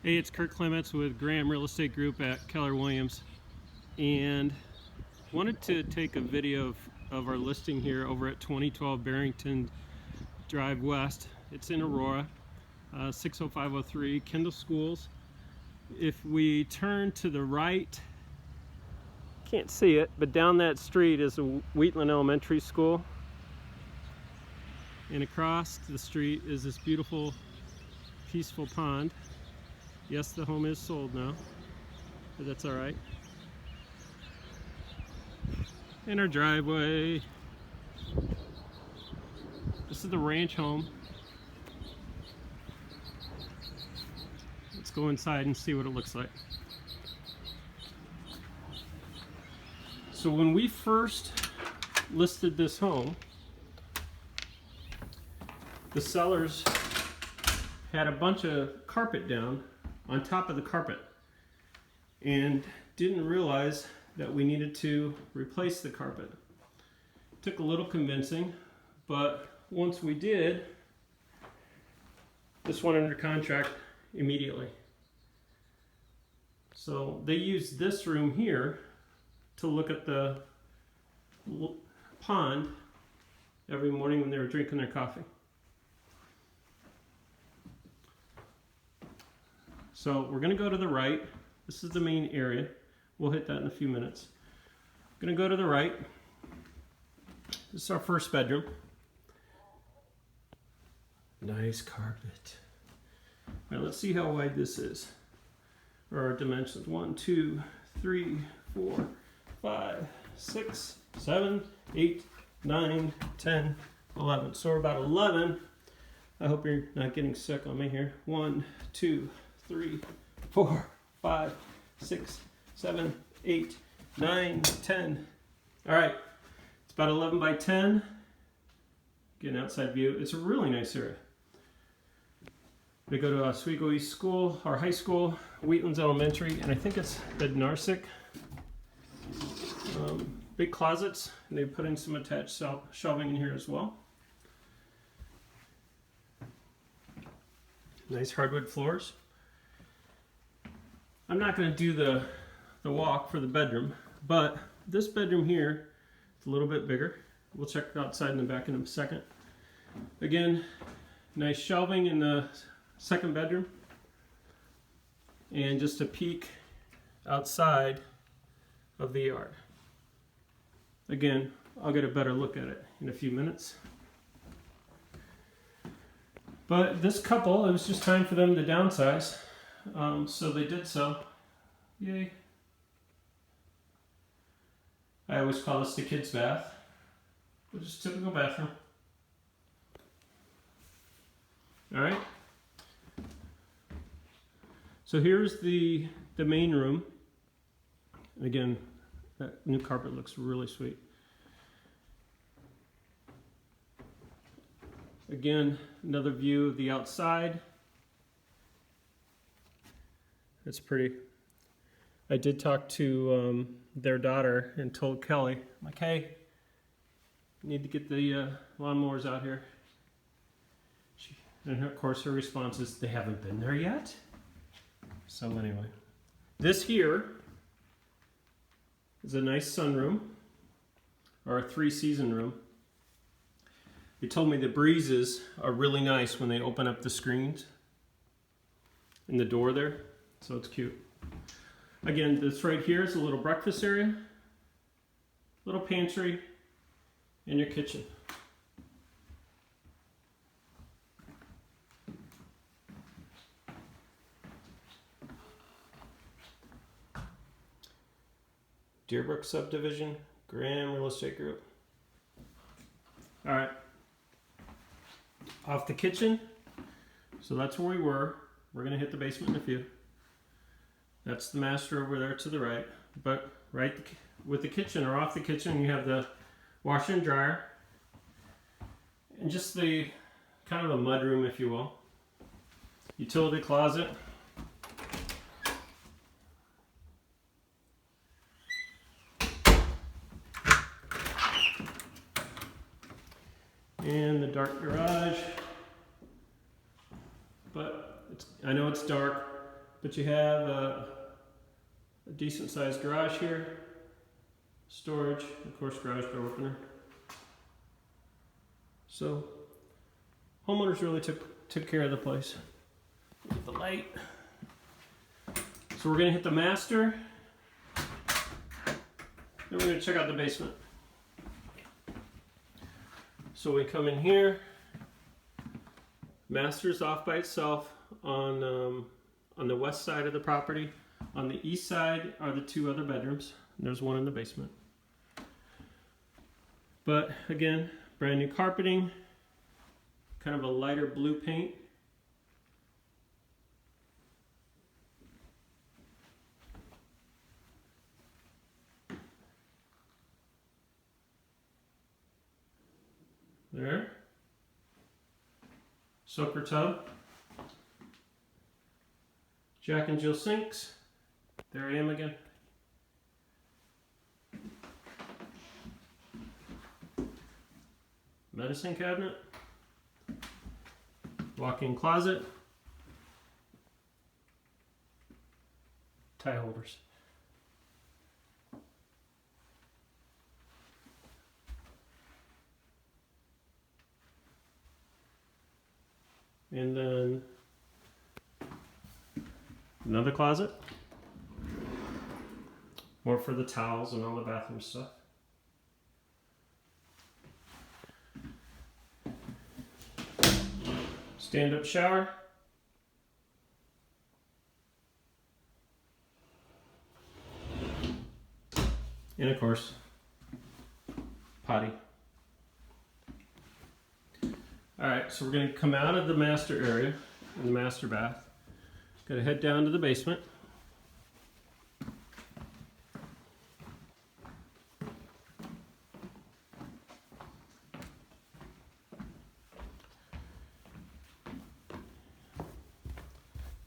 Hey, it's Kurt Clements with Graham Real Estate Group at Keller Williams, and wanted to take a video of our listing here over at 2012 Barrington Drive West. It's in Aurora, 60503, Kendall Schools. If we turn to the right, can't see it, but down that street is a Wheatland Elementary School, and across the street is this beautiful, peaceful pond. Yes, the home is sold now, but that's all right. And our driveway. This is the ranch home. Let's go inside and see what it looks like. So when we first listed this home, the sellers had a bunch of carpet down on top of the carpet and didn't realize that we needed to replace the carpet. It took a little convincing, but once we did, this went under contract immediately. So they used this room here to look at the pond every morning when they were drinking their coffee. So we're going to go to the right. This is the main area. We'll hit that in a few minutes. I'm going to go to the right. This is our first bedroom. Nice carpet. All right, let's see how wide this is. Or our dimensions. 1, 2, 3, 4, 5, 6, 7, 8, 9, 10, 11. So we're about 11. I hope you're not getting sick on me here. 1, 2, 3, 4, 5, 6, 7, 8, 9, 10. All right, it's about 11 by 10. Get an outside view. It's a really nice area. We go to Oswego East School, our high school, Wheatlands Elementary, and I think it's the Narcic. Big closets, and they put in some attached shelving in here as well. Nice hardwood floors. I'm not going to do the walk for the bedroom, but this bedroom here is a little bit bigger. We'll check it outside in the back in a second. Again, nice shelving in the second bedroom, and just a peek outside of the yard. Again, I'll get a better look at it in a few minutes. But this couple, it was just time for them to downsize. So they did so. Yay. I always call this the kids' bath, but just typical bathroom. All right. So here's the main room. Again, that new carpet looks really sweet. Again, another view of the outside. It's pretty. I did talk to their daughter and told Kelly, I'm like, hey, need to get the lawnmowers out here. And of course her response is, they haven't been there yet? So anyway, this here is a nice sunroom, or a 3-season room. They told me the breezes are really nice when they open up the screens in the door there. So it's cute. Again, this right here is a little breakfast area, little pantry, and your kitchen. Deerbrook Subdivision, Graham Real Estate Group. All right. Off the kitchen. So that's where we were. We're going to hit the basement in a few. That's the master over there to the right. But right with the kitchen, or off the kitchen, you have the washer and dryer. And just the kind of a mud room, if you will. Utility closet. And the dark garage. But I know it's dark. but you have a decent sized garage here, storage, of course garage door opener. So homeowners really took care of the place. Get the light. So we're gonna hit the master, then we're gonna check out the basement. So we come in here. Master's off by itself on the west side of the property. On the east side are the two other bedrooms. There's one in the basement. But again, brand new carpeting, kind of a lighter blue paint. There. Soaker tub. Jack and Jill sinks. There I am again. Medicine cabinet. Walk-in closet. Tie holders. And then another closet. More for the towels and all the bathroom stuff. Stand-up shower. And of course, potty. Alright, so we're going to come out of the master area, in the master bath. Got to head down to the basement.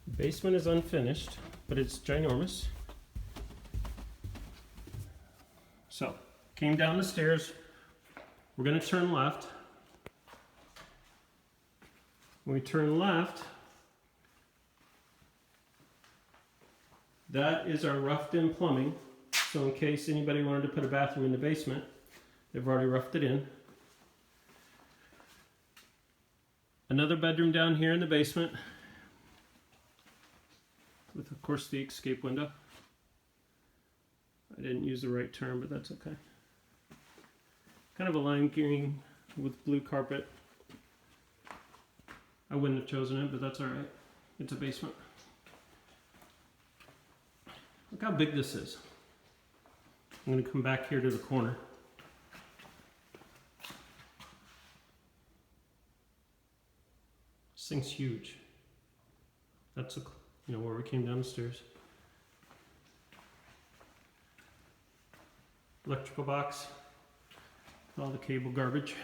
The basement is unfinished, but it's ginormous. So, came down the stairs. We're going to turn left. When we turn left, that is our roughed in plumbing. So in case anybody wanted to put a bathroom in the basement, they've already roughed it in. Another bedroom down here in the basement with of course the escape window. I didn't use the right term, but that's okay. Kind of a lime green with blue carpet. I wouldn't have chosen it, but that's alright. It's a basement. Look how big this is. I'm going to come back here to the corner. This thing's huge. That's where we came down the stairs. Electrical box. All the cable garbage.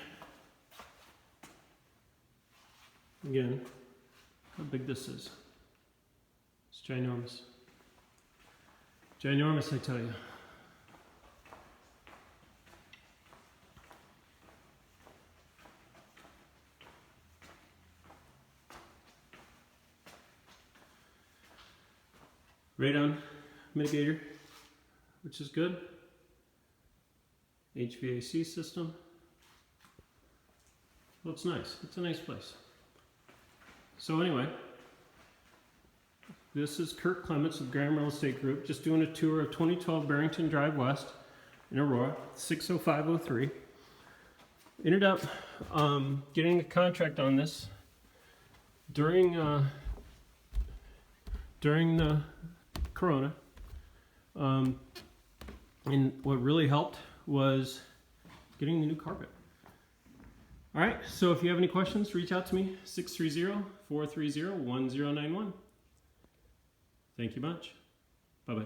Again, how big this is. It's ginormous. Ginormous, I tell you. Radon mitigator, which is good. HVAC system. Well, it's nice. It's a nice place. So anyway, this is Kurt Clements of Graham Real Estate Group, just doing a tour of 2012 Barrington Drive West in Aurora, 60503. Ended up getting a contract on this during the Corona. And what really helped was getting the new carpet. All right, so if you have any questions, reach out to me, 630-430-1091. Thank you much. Bye-bye.